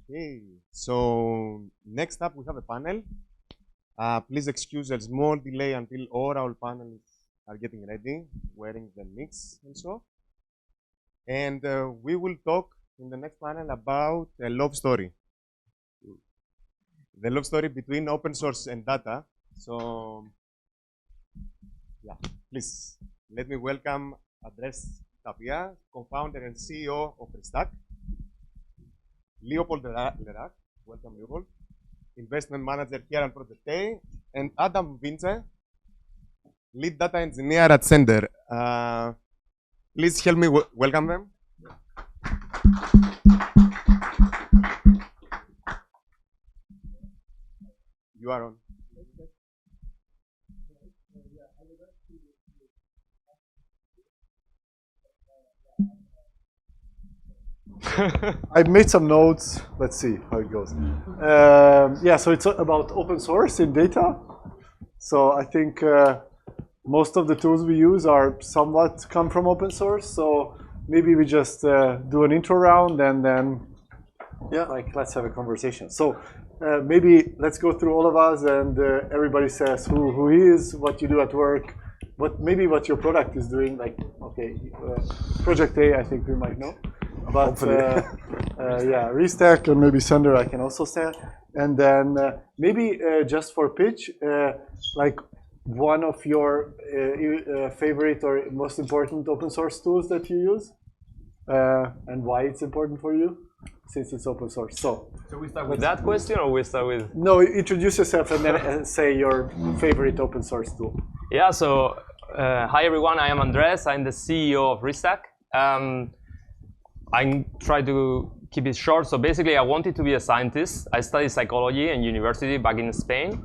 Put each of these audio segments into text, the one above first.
Okay, so next up we have a panel. Please excuse a small delay until all our panelists are getting ready, wearing the mix and so. And we will talk in the next panel about a love story. The love story between open source and data. So, yeah, please let me welcome Andres Tapia, co-founder and CEO of Restack. Leopold Lerac, welcome Leopold, investment manager here at Project A, and Adam Vince, lead data engineer at Sender. Please help me welcome them. You are on. I made some notes. Let's see how it goes. Yeah, so it's about open source in data. So I think most of the tools we use are somewhat come from open source. So maybe we just do an intro round and then, yeah, like let's have a conversation. So maybe let's go through all of us and everybody says who he is, what you do at work, maybe what your product is doing. Like, okay, Project A, I think we might know. But yeah, Restack and maybe Sender I can also say. And then maybe just for pitch, like one of your favorite or most important open source tools that you use and why it's important for you since it's open source. So we start with that question or we start with? No, introduce yourself and then say your favorite open source tool. Yeah, so hi everyone, I am Andres. I'm the CEO of Restack. I try to keep it short. So basically, I wanted to be a scientist. I studied psychology in university back in Spain.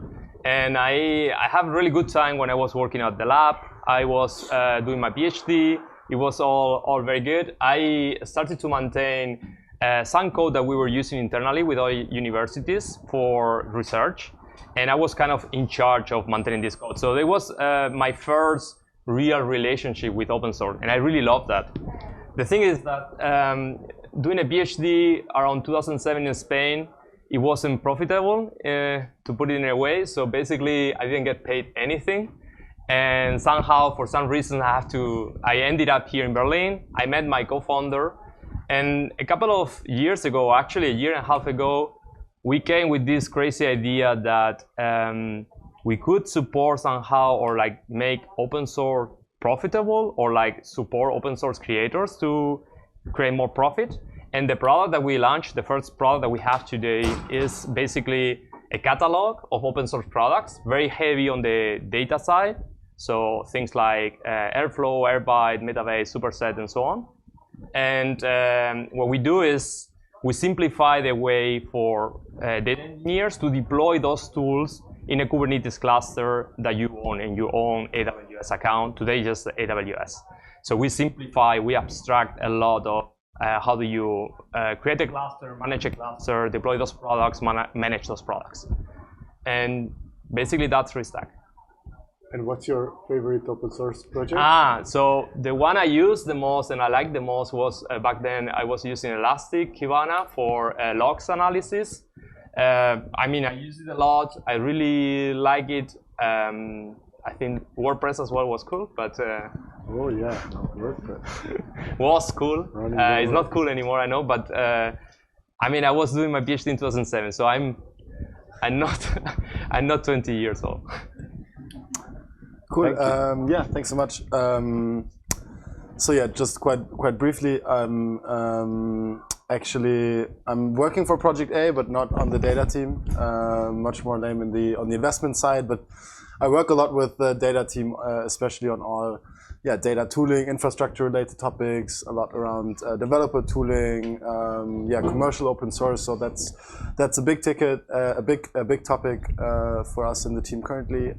And I have a really good time when I was working at the lab. I was doing my PhD. It was all very good. I started to maintain some code that we were using internally with our universities for research. And I was kind of in charge of maintaining this code. So it was my first real relationship with open source. And I really loved that. The thing is that doing a PhD around 2007 in Spain, it wasn't profitable, to put it in a way. So basically, I didn't get paid anything. And somehow, for some reason, I ended up here in Berlin. I met my co-founder. And a couple of years ago, actually a year and a half ago, we came with this crazy idea that we could support somehow or like make open source profitable or like support open source creators to create more profit. And the product that we launched, the first product that we have today, is basically a catalog of open source products, very heavy on the data side. So things like Airflow, Airbyte, Metabase, Superset, and so on. And what we do is we simplify the way for data engineers to deploy those tools in a Kubernetes cluster that you own, and you own AWS account. Today, just AWS. So we simplify, we abstract a lot of how do you create a cluster, manage a cluster, deploy those products, manage those products. And basically, that's Restack. And what's your favorite open source project? So the one I used the most and I liked the most was back then I was using Elastic Kibana for logs analysis. I mean, I use it a lot. I really like it. I think WordPress as well was cool, but oh yeah, WordPress was cool. It's not cool anymore, I know. But I mean, I was doing my PhD in 2007, so I'm not 20 years old. Cool. Yeah, thanks so much. So yeah, just quite briefly, actually, I'm working for Project A, but not on the data team. Much more name on the investment side, but I work a lot with the data team, especially on all data tooling, infrastructure-related topics, a lot around developer tooling, commercial open source. So that's a big ticket, a big topic for us in the team currently.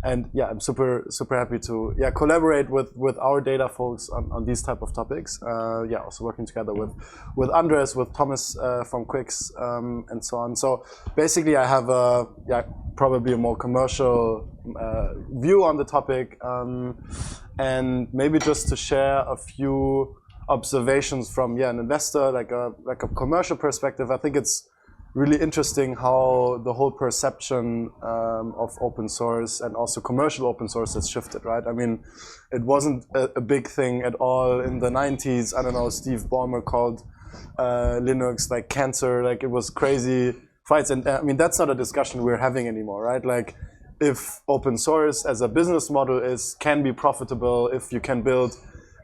And yeah, I'm super happy to collaborate with our data folks on these type of topics. Also working together with Andres, with Thomas from Quix, and so on. So basically, I have probably a more commercial view on the topic. And maybe just to share a few observations from an investor, like a commercial perspective, I think it's really interesting how the whole perception of open source and also commercial open source has shifted, right? I mean, it wasn't a big thing at all in the 90s. I don't know, Steve Ballmer called Linux like cancer, like it was crazy fights. And I mean, that's not a discussion we're having anymore, right? Like if open source as a business model can be profitable, if you can build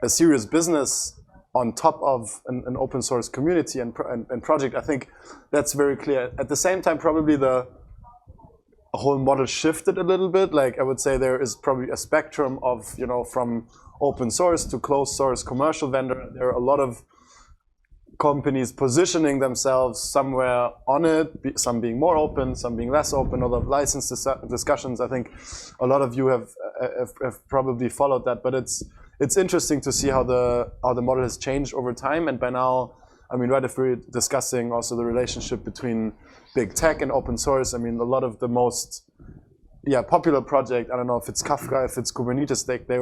a serious business on top of an open source community and project, I think that's very clear. At the same time, probably the whole model shifted a little bit. Like I would say there is probably a spectrum of, from open source to closed source commercial vendor. There are a lot of companies positioning themselves somewhere on it, some being more open, some being less open, a lot of license discussions. I think a lot of you have probably followed that, but it's interesting to see how the model has changed over time. And by now, I mean, right, if we're discussing also the relationship between big tech and open source, I mean, a lot of the most popular project, I don't know if it's Kafka, if it's Kubernetes, they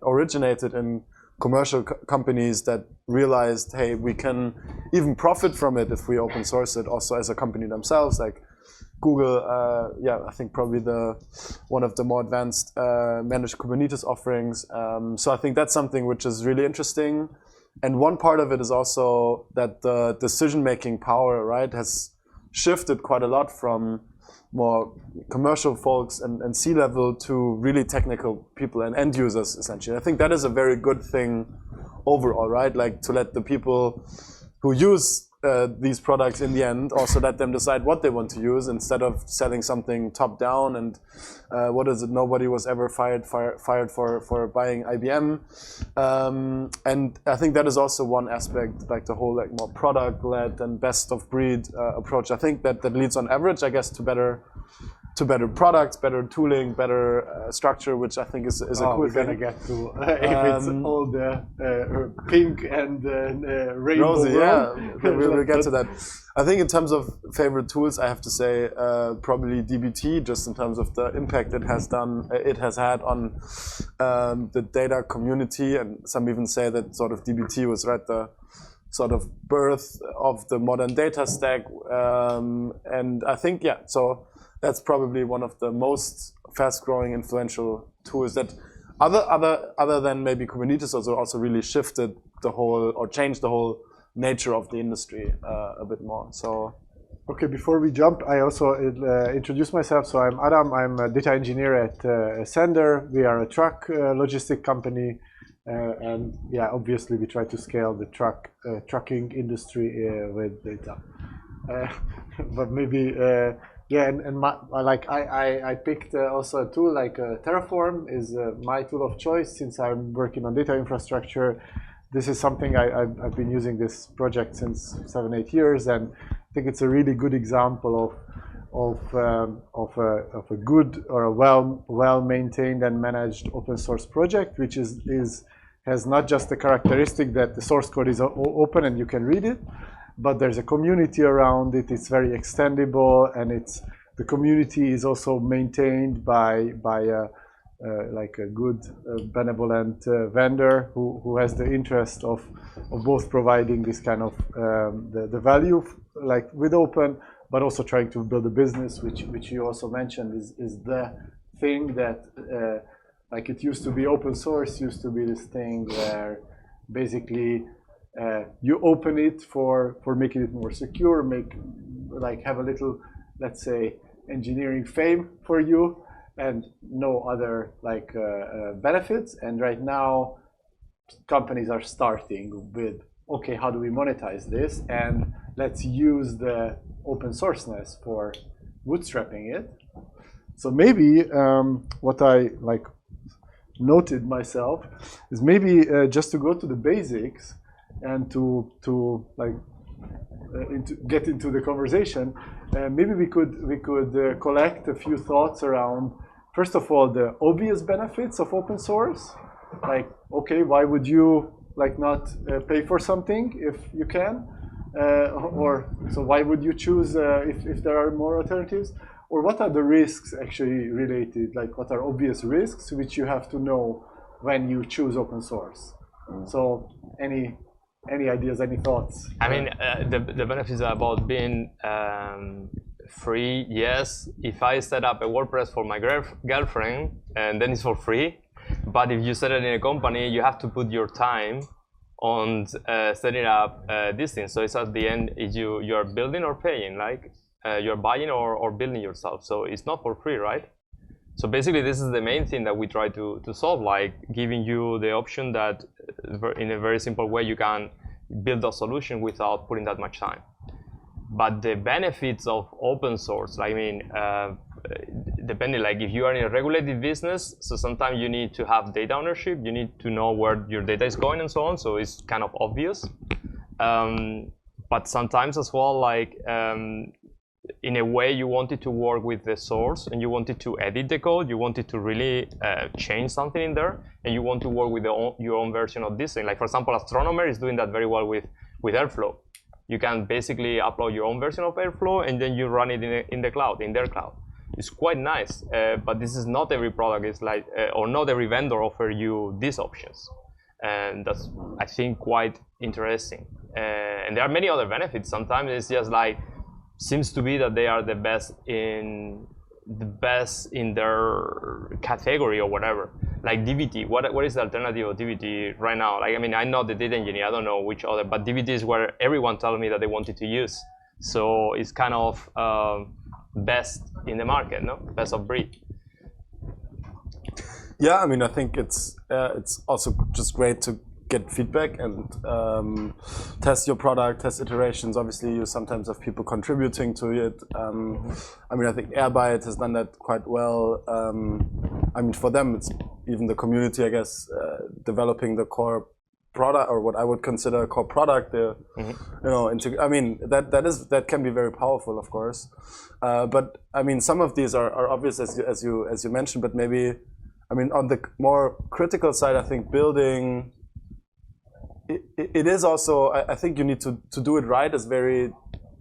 originated in commercial companies that realized, hey, we can even profit from it if we open source it also as a company themselves. Like Google, I think probably one of the more advanced managed Kubernetes offerings. So I think that's something which is really interesting. And one part of it is also that the decision-making power, right, has shifted quite a lot from more commercial folks and C-level to really technical people and end users, essentially. I think that is a very good thing overall, right? Like to let the people who use these products in the end also let them decide what they want to use instead of selling something top down and what is it, nobody was ever fired for buying IBM. And I think that is also one aspect, like the whole like more product led and best of breed approach. I think that leads on average, I guess, to better products, better tooling, better structure, which I think is a cool we're thing. gonna get to if it's all the pink and rainbow. Rosy, we'll get to that. I think in terms of favorite tools, I have to say probably DBT, just in terms of the impact it has had on the data community, and some even say that sort of DBT was right the sort of birth of the modern data stack, and I think so. That's probably one of the most fast-growing, influential tools that, other than maybe Kubernetes, also really shifted the whole or changed the whole nature of the industry a bit more. So, okay, before we jump, I also introduce myself. So I'm Adam. I'm a data engineer at Sender. We are a truck logistic company, and obviously we try to scale the trucking industry with data. But maybe. I picked also a tool like Terraform is my tool of choice since I'm working on data infrastructure. This is something I've been using this project since 7-8 years, and I think it's a really good example of a good or a well maintained and managed open source project, which has not just the characteristic that the source code is open and you can read it, but there's a community around it. It's very extendable, and the community is also maintained by a good benevolent vendor who has the interest of both providing this kind of the value like with open, but also trying to build a business, which you also mentioned is the thing that like it used to be. Open source used to be this thing where basically you open it for making it more secure, have a little, let's say, engineering fame for you, and no other benefits. And right now, companies are starting with, okay, how do we monetize this? And let's use the open sourceness for bootstrapping it. So maybe what I noted myself is maybe just to go to the basics and to get into the conversation. Maybe we could collect a few thoughts around, first of all, the obvious benefits of open source. Like, okay, why would you not pay for something if you can? So why would you choose if there are more alternatives? Or what are the risks actually related? Like, what are obvious risks which you have to know when you choose open source? So any Any ideas, any thoughts? I mean, the benefits about being free, yes. If I set up a WordPress for my girlfriend, and then it's for free. But if you set it in a company, you have to put your time on setting up these things. So it's at the end, you're building or paying, like you're buying or building yourself. So it's not for free, right? So basically, this is the main thing that we try to solve, like giving you the option that in a very simple way you can build a solution without putting that much time. But the benefits of open source, I mean, depending, like if you are in a regulated business, so sometimes you need to have data ownership, you need to know where your data is going and so on, so it's kind of obvious. But sometimes as well, like in a way you wanted to work with the source and you wanted to edit the code, you wanted to really change something in there, and you want to work with your own version of this thing. Like for example, Astronomer is doing that very well with Airflow. You can basically upload your own version of Airflow and then you run it in the cloud, in their cloud. It's quite nice, but this is not every product. It's like, or not every vendor offer you these options, and that's, I think, quite interesting. And there are many other benefits. Sometimes it's just like, seems to be that they are the best in their category or whatever. Like DBT, what is the alternative of DBT right now? Like, I mean, I'm not the data engineer, I don't know which other, but DBT is where everyone told me that they wanted to use. So it's kind of best in the market, no? Best of breed. Yeah, I mean, I think it's also just great to get feedback and test your product, test iterations. Obviously, you sometimes have people contributing to it. I mean, I think Airbyte has done that quite well. I mean, for them, it's even the community, I guess, developing the core product, or what I would consider a core product. You know, I mean, that can be very powerful, of course. But I mean, some of these are obvious as you mentioned. But maybe, I mean, on the more critical side, I think building. It is also, I think you need to do it right. It's very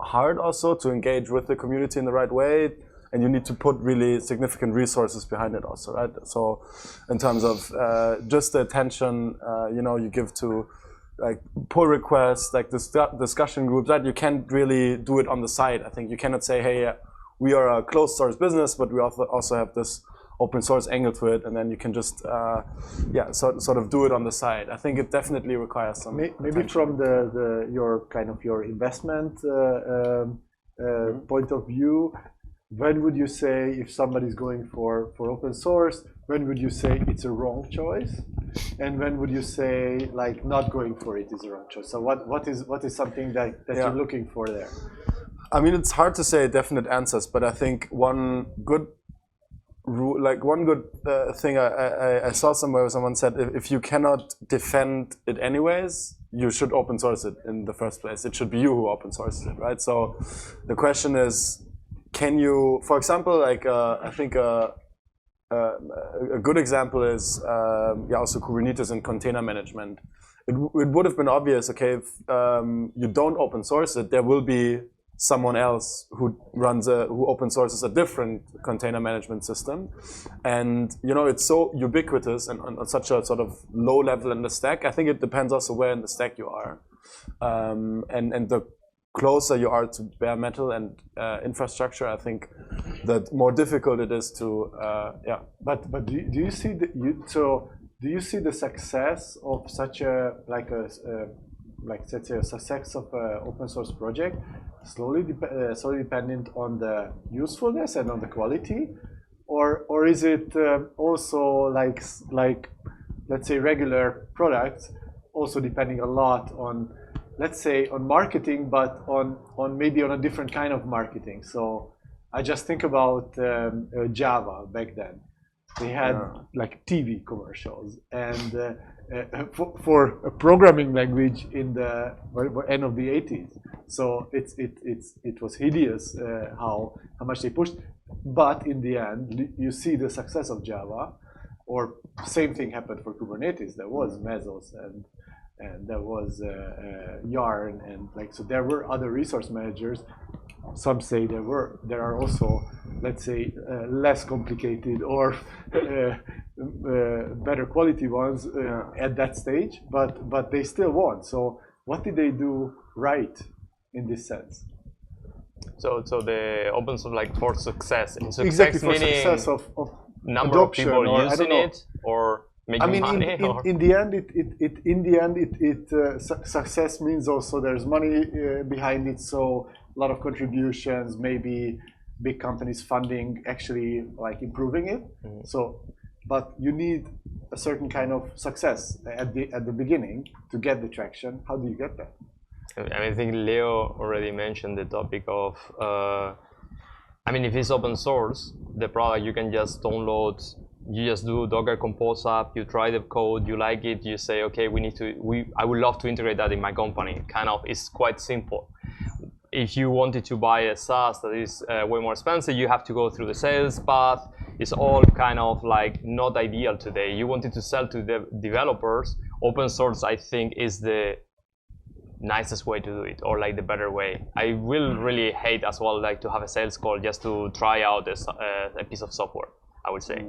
hard also to engage with the community in the right way, and you need to put really significant resources behind it also, right? So in terms of just the attention, you know, you give to like pull requests, like discussion groups, that you can't really do it on the side. I think you cannot say, hey, we are a closed source business, but we also have this open source angle to it, and then you can just sort of do it on the side. I think it definitely requires some maybe attention. from your investment point of view. When would you say, if somebody's going for open source, when would you say it's a wrong choice, and when would you say like not going for it is a wrong choice? So what is something that you're looking for there? I mean, it's hard to say definite answers, but I think one good thing I saw somewhere, someone said, if you cannot defend it anyways, you should open source it in the first place. It should be you who open sources it, right? So the question is, can you, for example, like I think a good example is also Kubernetes and container management. It would have been obvious, okay, if you don't open source it, there will be someone else who open sources a different container management system, and you know, it's so ubiquitous and on such a sort of low level in the stack. I think it depends also where in the stack you are, and the closer you are to bare metal and infrastructure, I think the more difficult it is to But do you see do you see the success of such a let's say a success of an open source project slowly dependent on the usefulness and on the quality, or is it also like let's say regular products also depending a lot on, let's say, on marketing, but on maybe on a different kind of marketing? So I just think about Java back then. They had like TV commercials, and for a programming language in the end of the 80s. So it was hideous how much they pushed. But in the end, you see the success of Java, or same thing happened for Kubernetes. There was Mesos and there was Yarn, and like, so there were other resource managers. Some say there are also, let's say, less complicated or better quality ones at that stage, but they still won. So what did they do right in this sense? So the open source like for success. In success Exactly, for meaning success of number of adoption, people or I using don't know. it or making I mean, money. Or? in the end, success means also there's money behind it. So a lot of contributions, maybe big companies funding, actually like improving it. So, but you need a certain kind of success at the beginning to get the traction. How do you get that? I think Leo already mentioned the topic of. I mean, if it's open source, the product you can just download. You just do Docker Compose app. You try the code. You like it. You say, okay, I would love to integrate that in my company. Kind of, it's quite simple. If you wanted to buy a SaaS that is way more expensive, you have to go through the sales path. It's all kind of like not ideal today. You wanted to sell to the developers. Open source, I think, is the nicest way to do it, or like the better way. I will really hate as well like to have a sales call just to try out a piece of software, I would say.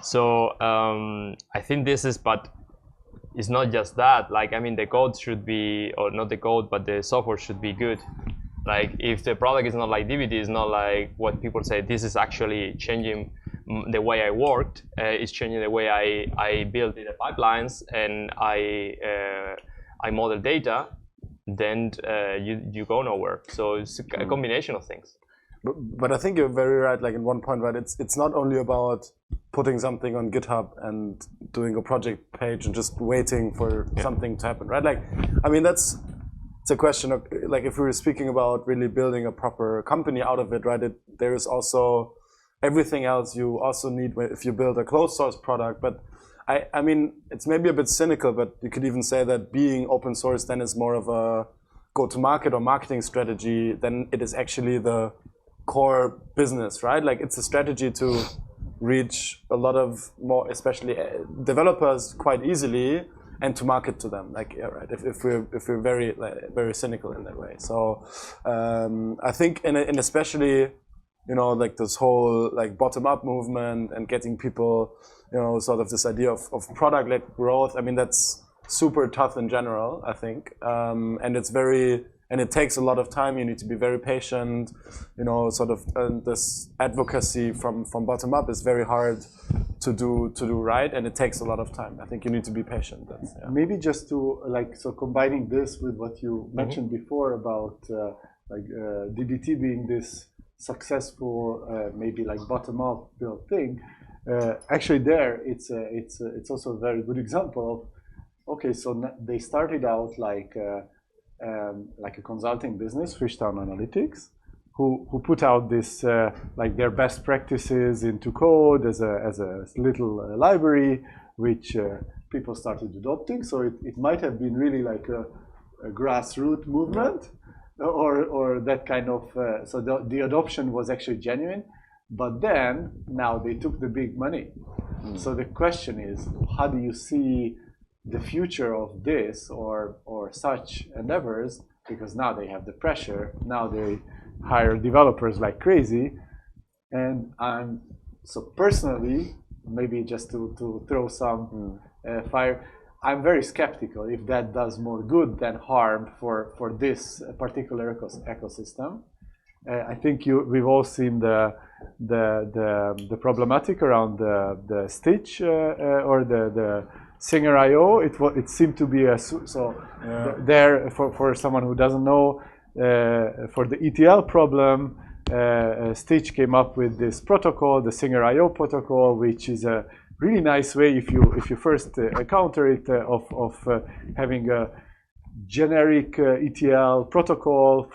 So I think this is, but it's not just that. Like, I mean, the code should be, or not the code, but the software should be good. Like, if the product is not like DBT, it's not like what people say, this is actually changing the way I worked, it's changing the way I build the pipelines and I model data, then you go nowhere. So it's a combination of things. But I think you're very right, like in one point, right? It's not only about putting something on GitHub and doing a project page and just waiting for something to happen, right? Like, I mean, it's a question of, like, if we were speaking about really building a proper company out of it, right? There is also everything else you also need if you build a closed source product. But I mean, it's maybe a bit cynical, but you could even say that being open source then is more of a go-to-market or marketing strategy than it is actually the core business, right? Like, it's a strategy to reach a lot of more, especially developers, quite easily, and to market to them. Like, yeah, right. If we're very cynical in that way. So I think, and especially, you know, like this whole like bottom-up movement and getting people, you know, sort of this idea of product-led growth. I mean, that's super tough in general, I think, and it's very. And it takes a lot of time. You need to be very patient. You know, sort of this advocacy from bottom up is very hard to do right, and it takes a lot of time. I think you need to be patient. Maybe just to combining this with what you mentioned before about DBT being this successful, maybe like bottom up built thing. Actually, it's also a very good example of, okay, so they started out like a consulting business, Fishtown Analytics, who put out this like their best practices into code as a little library, which people started adopting. So it might have been really like a grassroots movement, or that kind of. So the adoption was actually genuine, but then now they took the big money. So the question is, how do you see the future of this or such endeavors, because now they have the pressure, now they hire developers like crazy, and so personally, maybe just to throw some fire, I'm very skeptical if that does more good than harm for this particular ecosystem. I think we've all seen the problematic around the Stitch or the Singer.io. It seemed to be there for someone who doesn't know, for the ETL problem, Stitch came up with this protocol, the Singer.io protocol, which is a really nice way if you first encounter it of having a generic ETL protocol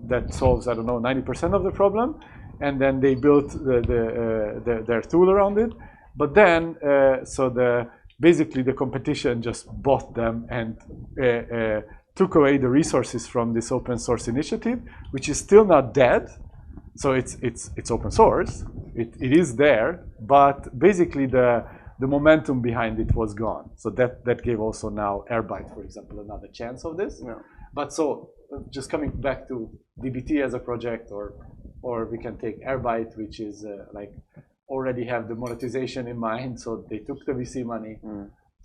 that solves, I don't know, 90% of the problem, and then they built their tool around it. But then basically the competition just bought them and took away the resources from this open source initiative, which is still not dead. So it's open source. It is there, but basically the momentum behind it was gone. So that gave also now Airbyte, for example, another chance of this. Yeah. But so just coming back to DBT as a project, or we can take Airbyte, which is like already have the monetization in mind. So they took the VC money.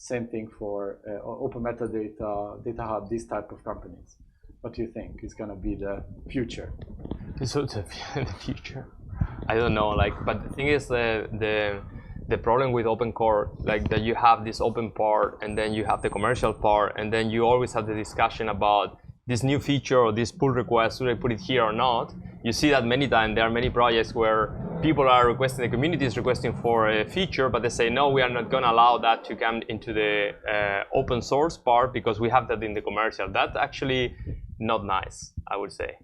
Same thing for open metadata, data hub, these type of companies. What do you think is going to be the future? So the future, I don't know. Like, but the thing is, the problem with open core, like that you have this open part, and then you have the commercial part, and then you always have the discussion about this new feature or this pull request, should I put it here or not? You see that many times. There are many projects where people are requesting, the community is requesting for a feature, but they say, no, we are not going to allow that to come into the open source part because we have that in the commercial. That's actually not nice, I would say.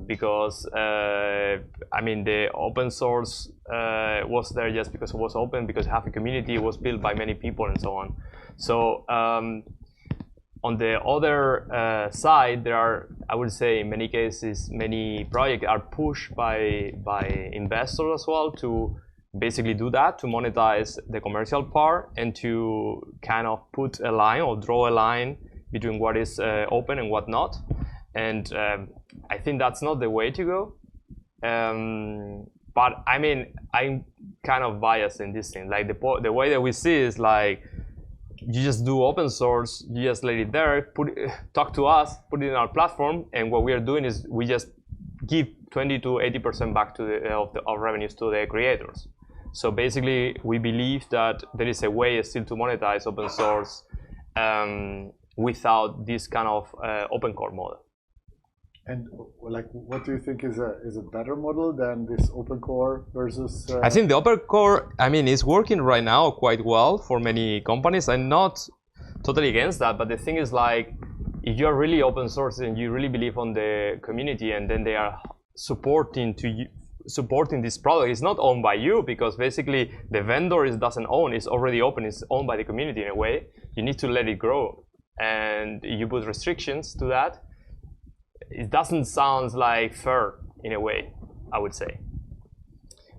Because, I mean, the open source was there just because it was open, because it has a community, it was built by many people and so on. So, on the other side, there are, I would say, in many cases, many projects are pushed by investors as well to basically do that, to monetize the commercial part and to kind of put a line or draw a line between what is open and what not. And I think that's not the way to go. But I mean, I'm kind of biased in this thing. Like the way that we see is like, you just do open source, you just let it there, talk to us, put it in our platform, and what we are doing is we just give 20 to 80% back to of revenues to the creators. So basically, we believe that there is a way still to monetize open source without this kind of open core model. And like, what do you think is a better model than this open core versus? I think the open core, I mean, is working right now quite well for many companies. I'm not totally against that, but the thing is, like, if you're really open source and you really believe on the community, and then they are supporting this product, it's not owned by you, because basically the vendor doesn't own, it's already open, it's owned by the community in a way. You need to let it grow, and you put restrictions to that. It doesn't sound like fair in a way, I would say.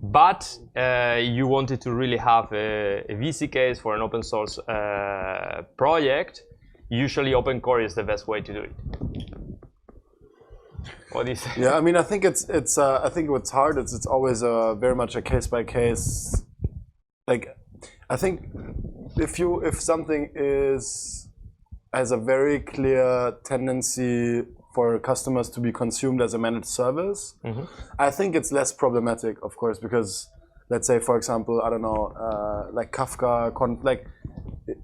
But you wanted to really have a VC case for an open source project. Usually open core is the best way to do it. What do you say? Yeah, I mean, I think I think what's hard is it's always very much a case by case. Like, I think if something has a very clear tendency for customers to be consumed as a managed service, I think it's less problematic, of course, because let's say, for example, I don't know, like Kafka, like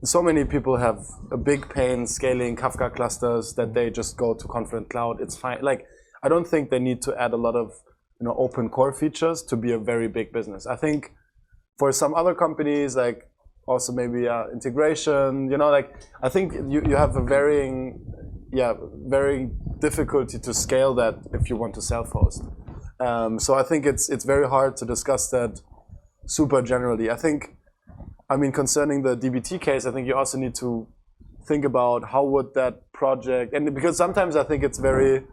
so many people have a big pain scaling Kafka clusters that they just go to Confluent Cloud. It's fine. Like, I don't think they need to add a lot of open core features to be a very big business. I think for some other companies, like also maybe integration, like I think you have a varying difficulty to scale that if you want to self-host. So I think it's very hard to discuss that super generally. I mean, concerning the DBT case, I think you also need to think about how would that project, and because sometimes I think it's very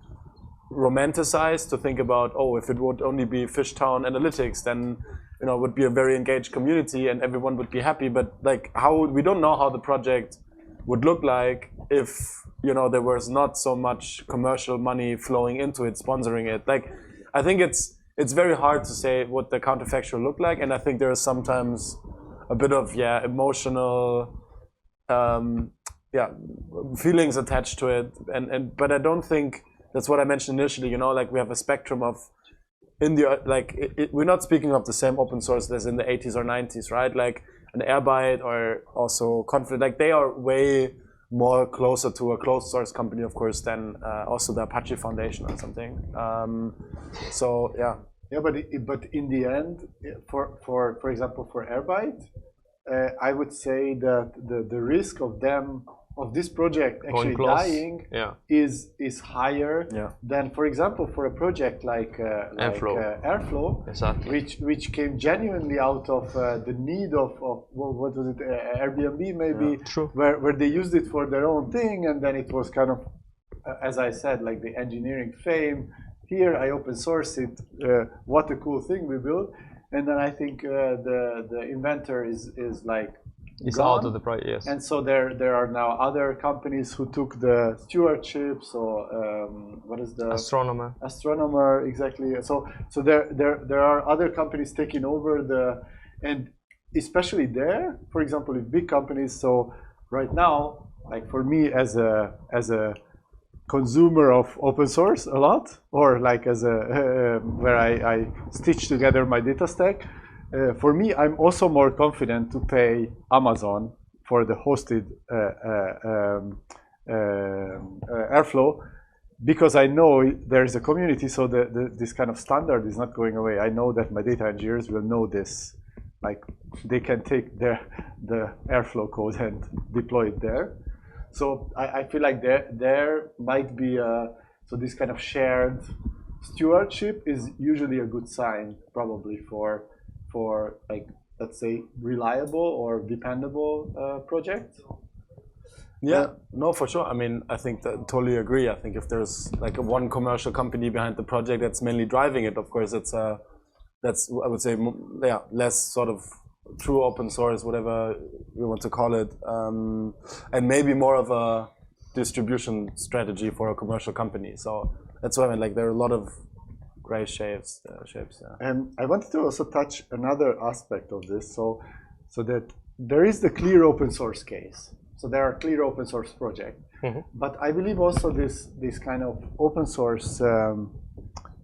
romanticized to think about, oh, if it would only be Fishtown Analytics, then it would be a very engaged community and everyone would be happy. But like, we don't know how the project would look like if there was not so much commercial money flowing into it, sponsoring it. Like, I think it's very hard to say what the counterfactual look like, and I think there is sometimes a bit of emotional feelings attached to it, but I don't think that's what I mentioned initially. Like, we have a spectrum of we're not speaking of the same open source as in the 80s or 90s, right? Like an Airbyte or also Confluent, like they are way more closer to a closed source company, of course, than also the Apache Foundation or something. So yeah. Yeah, but in the end, for example, for Airbyte, I would say that the risk of this project actually dying is higher than, for example, for a project like Airflow, exactly. which came genuinely out of the need of what was it, Airbnb maybe, where they used it for their own thing, and then it was kind of, as I said, like the engineering fame. Here I open source it. What a cool thing we built, and then I think the inventor is like. It's gone. out of the project, yes. And so there are now other companies who took the stewardship. So what is the Astronomer, exactly. So there are other companies taking over and especially there, for example, if big companies. So right now, like for me as a consumer of open source a lot, or like as a where I stitch together my data stack, for me, I'm also more confident to pay Amazon for the hosted Airflow, because I know there is a community, so this kind of standard is not going away. I know that my data engineers will know this. Like they can take the Airflow code and deploy it there. So I feel like there might be so this kind of shared stewardship is usually a good sign, probably for like, let's say, reliable or dependable projects. Yeah, no, for sure. I mean, I think that totally agree. I think if there's like one commercial company behind the project that's mainly driving it, of course, that's I would say, yeah, less sort of true open source, whatever you want to call it, and maybe more of a distribution strategy for a commercial company. So that's why I mean, like there are a lot of gray shapes. And I wanted to also touch another aspect of this, so that there is the clear open source case. So there are clear open source projects, but I believe also this kind of open source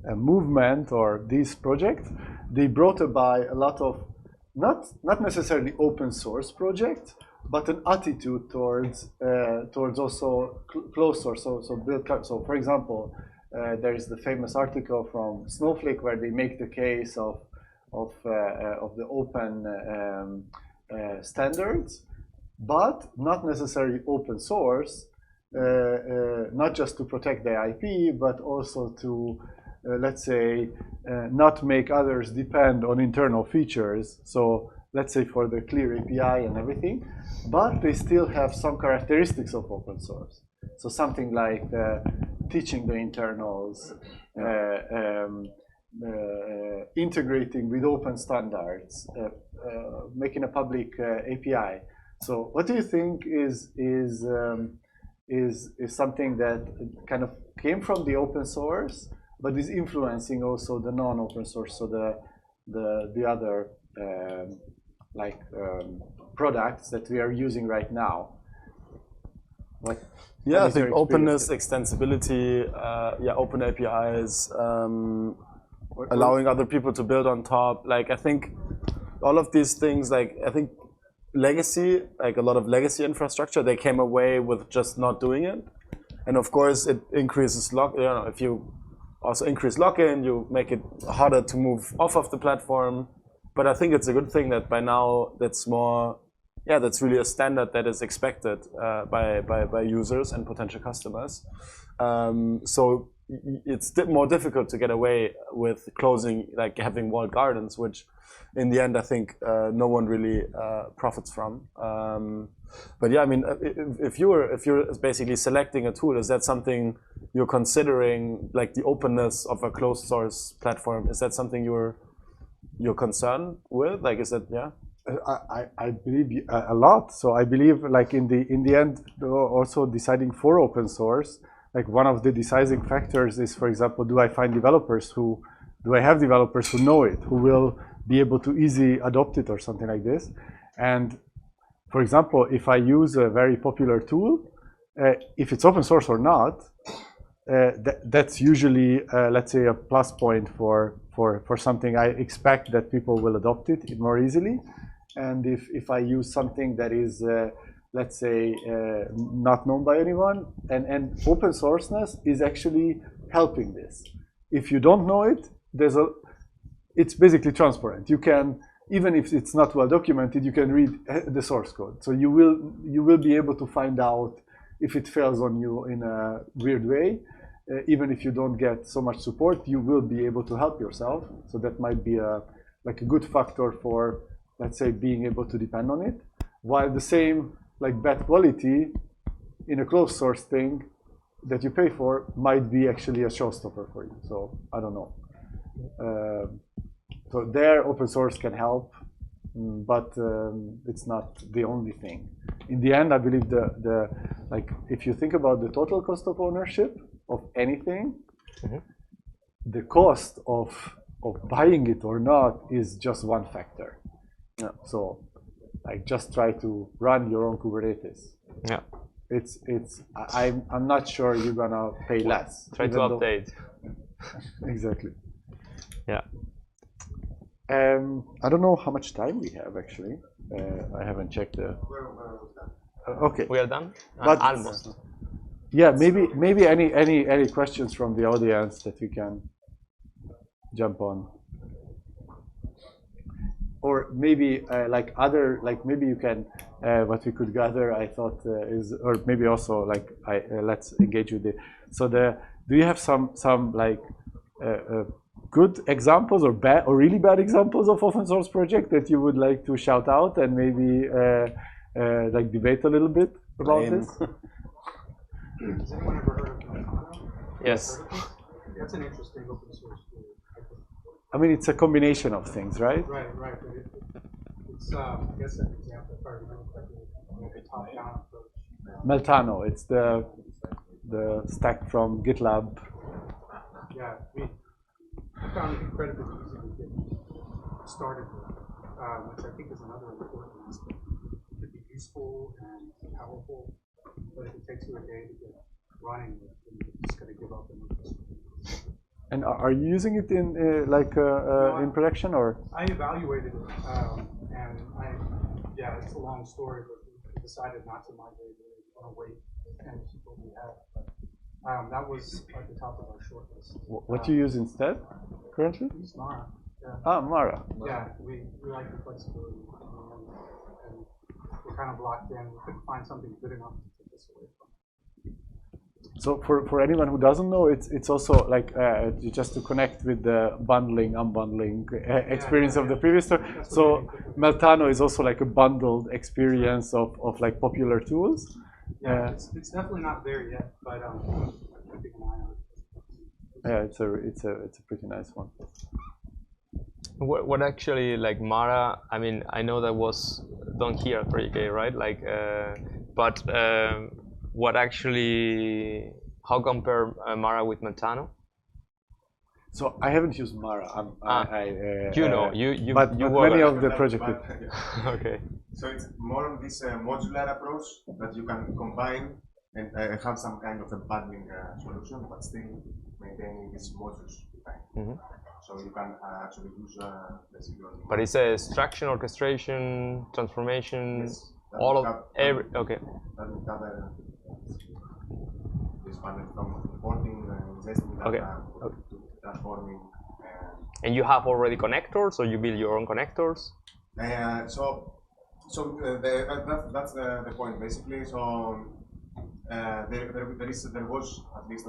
movement or these projects, they brought about a lot of not necessarily open source projects, but an attitude towards also closed source. So for example, there is the famous article from Snowflake where they make the case of the open standards, but not necessarily open source, not just to protect the IP, but also to, let's say, not make others depend on internal features. So let's say for the clear API and everything, but they still have some characteristics of open source. So something like teaching the internals, integrating with open standards, making a public API. So what do you think is something that kind of came from the open source, but is influencing also the non-open source, so the other products that we are using right now? Yeah, I think openness, extensibility, open APIs, allowing other people to build on top. Like I think all of these things, like I think legacy, like a lot of legacy infrastructure, they came away with just not doing it. And of course it increases if you also increase lock-in, you make it harder to move off of the platform. But I think it's a good thing that by now that's more, that's really a standard that is expected by users and potential customers. So it's more difficult to get away with closing, like having walled gardens, which in the end I think no one really profits from. But yeah, I mean, if you're basically selecting a tool, is that something you're considering, like the openness of a closed source platform? Is that something you're concerned with? Like, is that I believe a lot. So I believe, like in the end, also deciding for open source, like one of the deciding factors is, for example, do I have developers who know it, who will be able to easily adopt it or something like this? And for example, if I use a very popular tool, if it's open source or not, that's usually, let's say, a plus point for something. I expect that people will adopt it more easily. And if I use something that is, let's say, not known by anyone, and open sourceness is actually helping this. If you don't know it, it's basically transparent. You can, even if it's not well documented, you can read the source code. So you will be able to find out if it fails on you in a weird way. Even if you don't get so much support, you will be able to help yourself. So that might be a good factor for, let's say, being able to depend on it. While the same bad quality in a closed source thing that you pay for might be actually a showstopper for you. So I don't know. So there, open source can help, but it's not the only thing. In the end, I believe if you think about the total cost of ownership of anything, the cost of buying it or not is just one factor. Yeah. So like just try to run your own Kubernetes. Yeah. I'm not sure you're gonna pay less. Try to update. Exactly. Yeah. I don't know how much time we have actually. I haven't checked the. Okay. We are done. But Almost. yeah, maybe any questions from the audience that we can jump on, or maybe maybe you can what we could gather. I thought is, or maybe also like let's engage with it. So do you have some like good examples or bad or really bad examples of open source project that you would like to shout out and maybe like debate a little bit about this? Has anyone ever heard of Meltano? Yes. That's an interesting open source tool. I mean, it's a combination of things, right? Right. But it's I guess an example, if I remember correctly, like a top-down approach. Meltano, it's the stack from GitLab. Yeah, I found it incredibly easy to get started with, which I think is another important aspect. To be useful and powerful, but if it takes you a day to get running, then you're just going to give up and just. And are you using it in in production or? I evaluated it, and it's a long story, but we decided not to migrate. We want to wait and keep what we have. But that was at the top of our short list. What do you use instead currently? It's Mara. Yeah. Ah, Mara. Yeah, we like the flexibility, and we're kind of locked in. We couldn't find something good enough to take us away from. So for anyone who doesn't know, it's also like just to connect with the bundling, unbundling experience of the previous talk. So Meltano is also like a bundled experience of like popular tools. Yeah, it's definitely not there yet, but I'm keeping an eye on it. Yeah, it's a pretty nice one. What actually, like Mara, I mean, I know that was done here at Project A, right? Like, but what actually, how compare Mara with Meltano? So I haven't used Mara. you but many of the projects. Okay. So it's more of this modular approach that you can combine and have some kind of a bundling solution, but still maintaining these modules behind. Mm-hmm. So you can actually use basically. But it's a extraction, orchestration, transformation, Yes, all of every. Okay. That will cover this panel from importing and ingesting data to transforming. And you have already connectors, or you build your own connectors? That's the point basically. So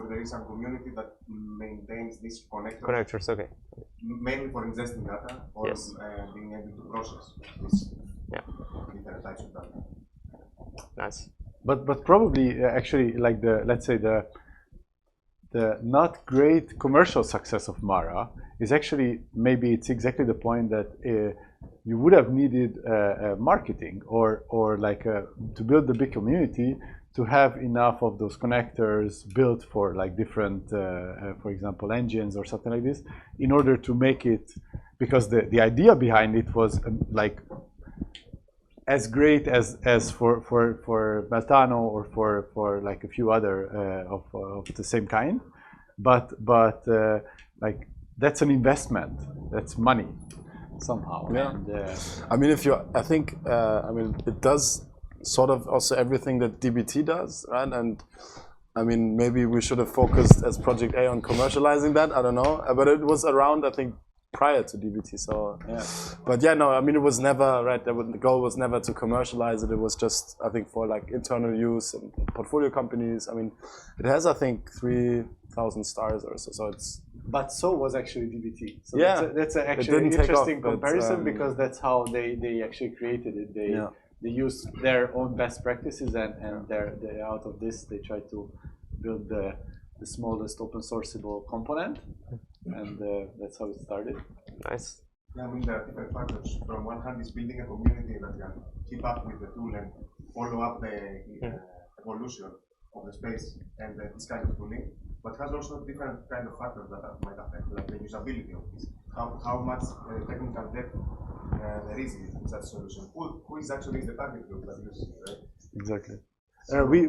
there is some community that maintains these connectors. Connectors, okay. Mainly for ingesting data or Yes. being able to process these different types of data. Nice. But probably actually like let's say the not great commercial success of Mara is actually maybe it's exactly the point that you would have needed marketing or like to build the big community to have enough of those connectors built for like different for example engines or something like this in order to make it, because the idea behind it was like as great as for Meltano or for like a few other of the same kind, but like that's an investment, that's money somehow. Yeah. And, I mean, I mean, it does sort of also everything that DBT does, right? And I mean, maybe we should have focused as Project A on commercializing that. I don't know, but it was around, I think, prior to DBT. So, yeah. But yeah, no, I mean, it was never right. The goal was never to commercialize it. It was just, I think, for like internal use and portfolio companies. I mean, it has, I think, 3,000 stars or so. So it's. But so was actually DBT. So Yeah, that's actually an interesting off, comparison because that's how they actually created it. They use their own best practices and they out of this they try to build the smallest open sourceable component, and that's how it started. Nice. Yeah, I mean, there are different factors. From one hand is building a community that can keep up with the tool and follow up the evolution of the space and this kind of tooling, but has also different kind of factors that might affect, like the usability of this. How much technical depth there is such solution. Who is actually the target group that uses it, right? Exactly.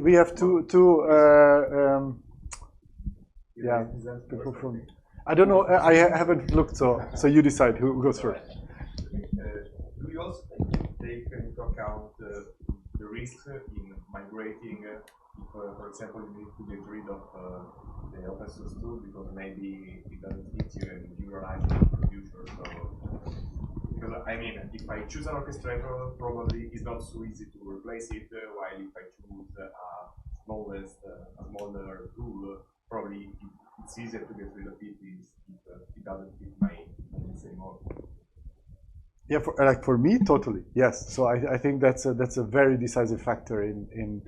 We have two people from. I don't know. I haven't looked, so you decide who goes first. Do you also take into account the risks in migrating? If, for example, you need to get rid of the open source tool because maybe it doesn't fit you and you realize in the future. So, because I mean, if I choose an orchestrator, probably it's not so easy to replace it. While if I choose a smaller tool, probably it's easier to get rid of it if it doesn't fit my needs anymore. Yeah, for me, totally yes. So I think that's a very decisive factor in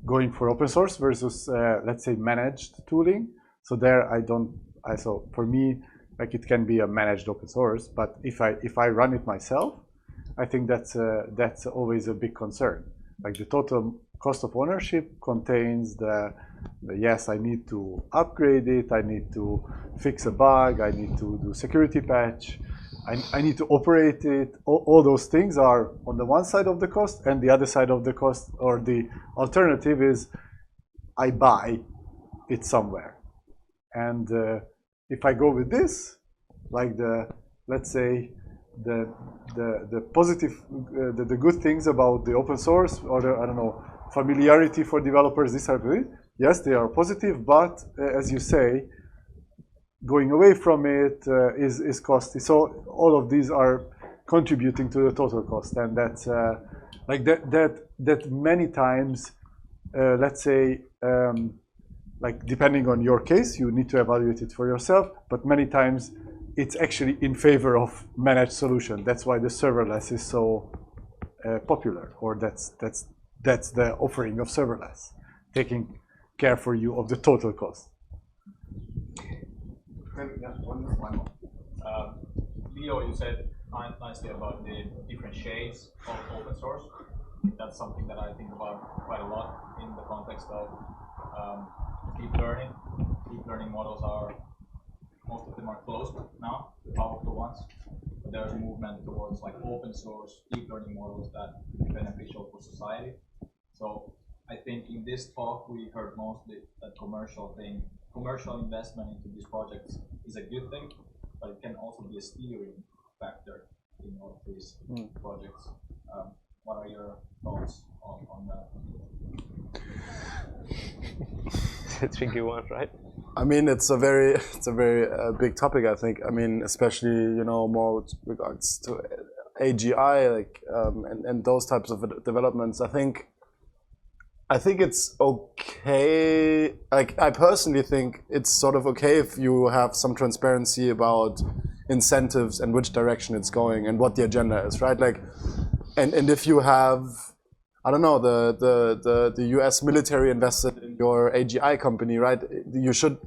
going for open source versus let's say managed tooling. So there so for me, like it can be a managed open source, but if I run it myself, I think that's always a big concern. Like the total cost of ownership contains the yes, I need to upgrade it, I need to fix a bug, I need to do security patch, I need to operate it. All those things are on the one side of the cost, and the other side of the cost, or the alternative is I buy it somewhere. And if I go with this, like let's say the positive, the good things about the open source, or I don't know, familiarity for developers, this type of thing, yes, they are positive, but as you say, going away from it is costly. So all of these are contributing to the total cost, and that's like that many times, let's say, like depending on your case, you need to evaluate it for yourself, but many times it's actually in favor of managed solution. That's why the serverless is so popular, or that's the offering of serverless, taking care for you of the total cost. Leo, you said nicely about the different shades of open source. That's something that I think about quite a lot in the context of deep learning. Deep learning models most of them are closed now, the powerful ones. But there's a movement towards like open source deep learning models that could be beneficial for society. So I think in this talk we heard mostly that commercial investment into these projects is a good thing, but it can also be a steering factor in all of these projects. What are your thoughts on that? It's a tricky one, right? I mean, it's a very big topic. I think. I mean, especially more with regards to AGI, like and those types of developments. I think it's okay. Like I personally think it's sort of okay if you have some transparency about incentives and which direction it's going and what the agenda is, right? Like, and if you have, I don't know, the US military invested in your AGI company, right? You should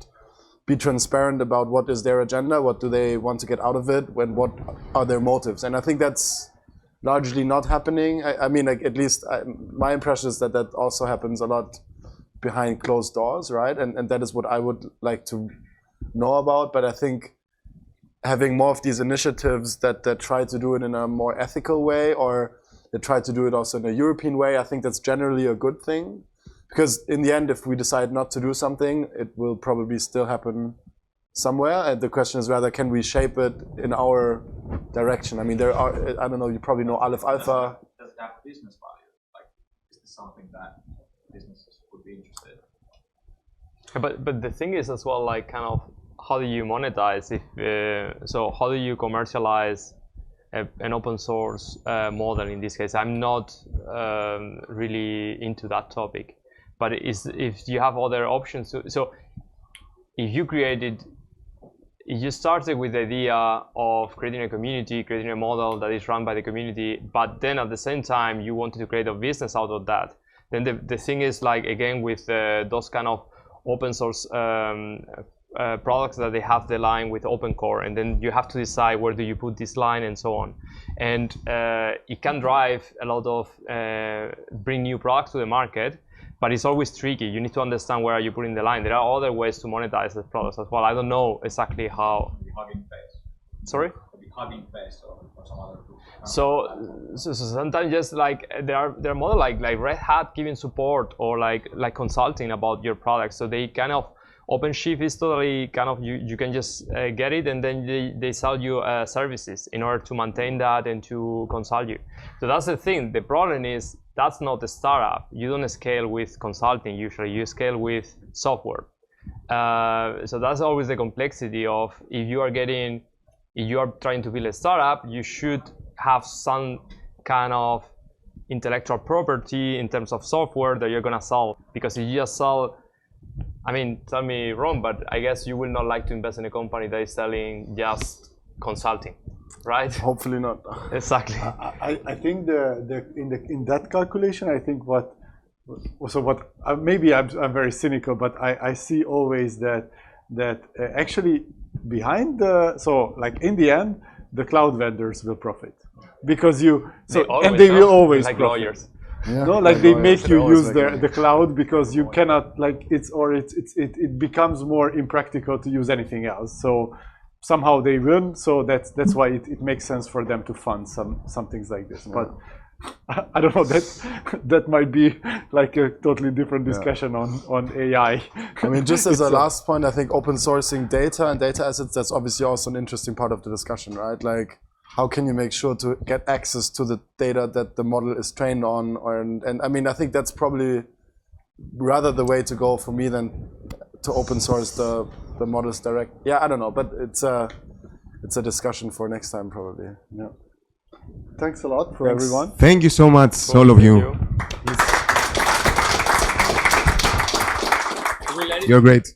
be transparent about what is their agenda, what do they want to get out of it, and what are their motives. And I think that's largely not happening. I mean, like at least my impression is that also happens a lot behind closed doors, right? And that is what I would like to know about. But I think having more of these initiatives that try to do it in a more ethical way, or that try to do it also in a European way, I think that's generally a good thing. Because in the end, if we decide not to do something, it will probably still happen somewhere. And the question is rather, can we shape it in our direction? I mean, there are, I don't know, you probably know Aleph Alpha. Does it have business value? Like, is this something that businesses would be interested in? But the thing is as well, like kind of how do you monetize? So how do you commercialize an open source model in this case? I'm not really into that topic, but if you have other options. So if you started with the idea of creating a community, creating a model that is run by the community, but then at the same time you wanted to create a business out of that, then the thing is, like, again, with those kind of open source products that they have the line with open core, and then you have to decide where do you put this line and so on. And it can drive a lot of bring new products to the market, but it's always tricky. You need to understand where are you putting the line. There are other ways to monetize the products as well. I don't know exactly how. Hugging face. Sorry? Hugging Face or some other tool? So sometimes just like there are more like Red Hat giving support or like consulting about your product. So they kind of OpenShift is totally kind of you can just get it and then they sell you services in order to maintain that and to consult you. So that's the thing. The problem is that's not a startup. You don't scale with consulting usually. You scale with software. So that's always the complexity of if you are trying to build a startup, you should have some kind of intellectual property in terms of software that you're gonna sell. Because if you just sell, I mean, tell me wrong, but I guess you will not like to invest in a company that is selling just consulting, right? Hopefully not. Exactly. I think in that calculation, I think maybe I'm very cynical, but I see always that actually behind like in the end, the cloud vendors will profit because they will always like profit. lawyers. Yeah, No, like they make you use like the cloud because you cannot it becomes more impractical to use anything else. So somehow they win. So that's why it makes sense for them to fund some things like this. But I don't know, that might be like a totally different discussion on AI. I mean, just as a last point, I think open sourcing data and data assets, that's obviously also an interesting part of the discussion, right? Like, how can you make sure to get access to the data that the model is trained on? And I mean, I think that's probably rather the way to go for me than to open source the models direct. Yeah, I don't know, but it's a discussion for next time probably. Yeah. Thanks a lot for everyone. Thank you so much, all of you. You're great.